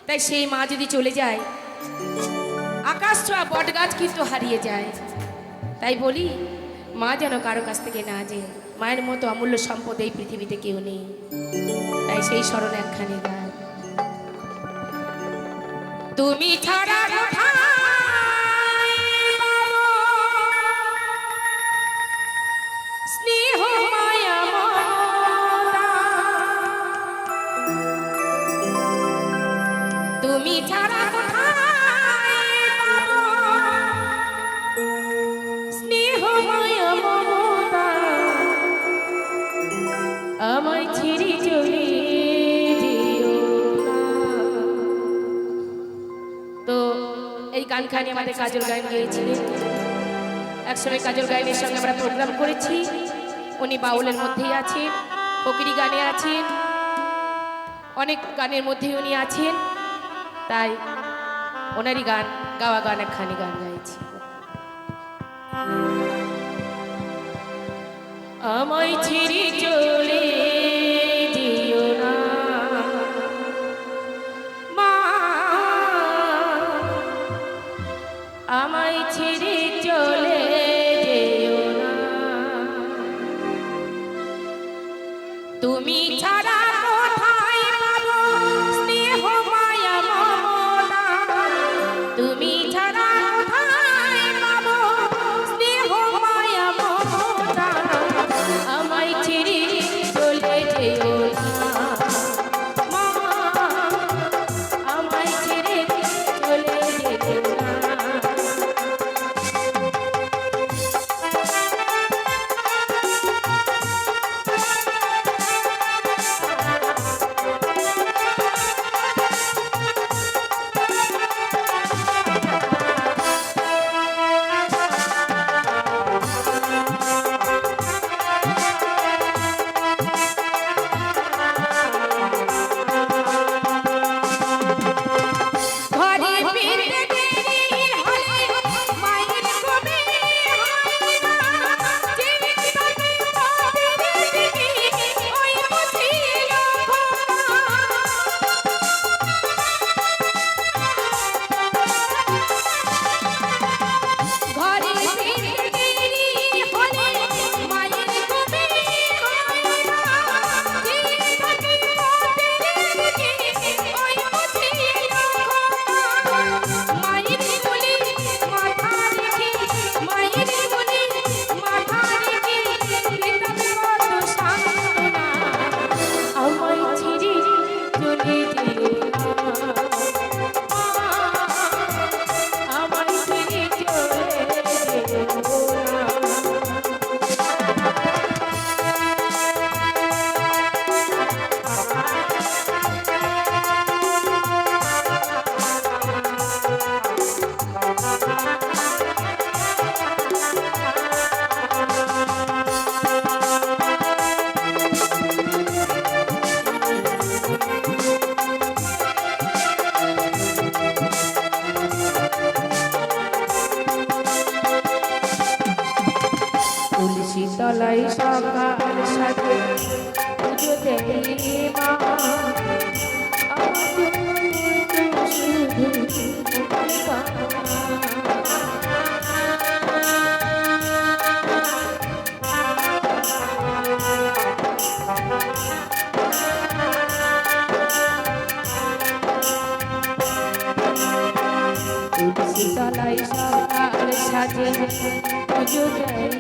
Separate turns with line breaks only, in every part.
তাই সেই মা যদি চলে যায়, আকাশ ছোঁয়া বট গাছ কিন্তু হারিয়ে যায়। তাই বলি মা যেন কারো কাছ থেকে না যে, মায়ের মতো অমূল্য সম্পদ এই পৃথিবীতে কেউ নেই। তাই সেই স্মরণে একখানি গান। তুমি ছাড়া কোথায় পাবো স্নেহ মায়া মমতা, তুমি ছাড়া কোথায় পাবো স্নেহ মায়া মমতা, আমায় ছেড়ে চলে যেও না। তো এই গানখানি আমাদের কাজল গায়ন গেয়েছিলেন। একসময় কাজল গায়নের সঙ্গে আমরা প্রোগ্রাম করেছি। উনি বাউলের মধ্যেই আছেন, ফকিরি গানে আছেন, অনেক গানের মধ্যেই উনি আছেন। তাই ওনারই গান, গাওয়া গান একখানি গান গাইছি। আমায় ছেড়ে চলে যেও না মা, আমায় ছেড়ে চলে যেও না, তুমি ছাড়া কোথায় পাবো স্নেহ মায়া মমতা, তুমি ছাড়া কোথায় পাবো স্নেহ মায়া মমতা, আমায় ছেড়ে চলে যেও না মা, আমায় ছেড়ে চলে যেও না। ঘরে ফিরতে দেরি হলে মায়ের কোলে হয় না, চিন্তাতে মনের দিকে ওই বুঝিল ঘরে ফিরতে দেরি হলে মায়ের কোলে হয় না, চিন্তাতে মনের দিকে ওই বুঝিল মায়ের কোলে মাথা রেখে, মায়ের কোলে মাথা রেখে পেতাম কত সান্ত্বনা, আমায় ছেড়ে চলে যেও না মা, আমায় ছেড়ে চলে যেও না। তুলসী তলায় সকাল সাথে পুজো দেয় মা, আমার জন্য শুধু মঙ্গল কামনা। তুলসী তলায় সকাল সাজে পুজো দেয়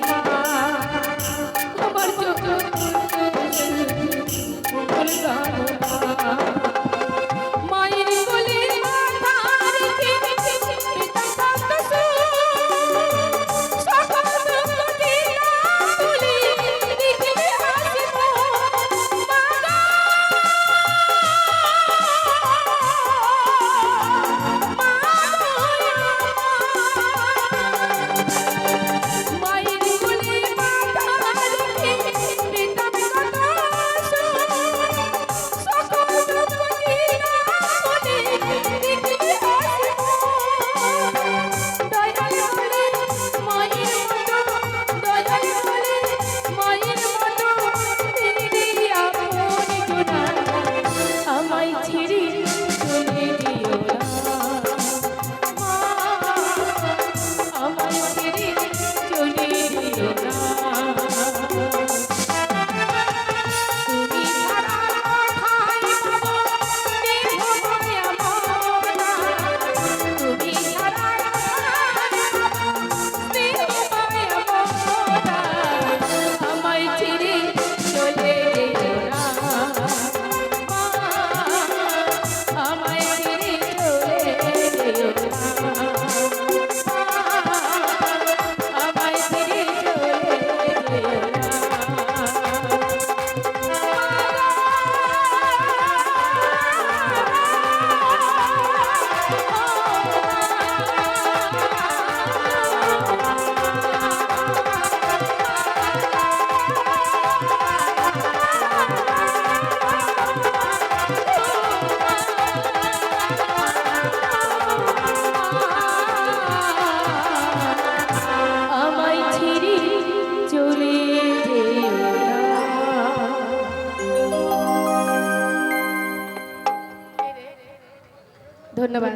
মা, আমার জন্য মঙ্গল কামনা। মায়ের কোলে মাথা রেখে পেতাম কত সুখ, সকল দুঃখ দিলা তুলে দেখলে হাসি মা গো, মায়ের কোলে মাথা ধন্যবাদ।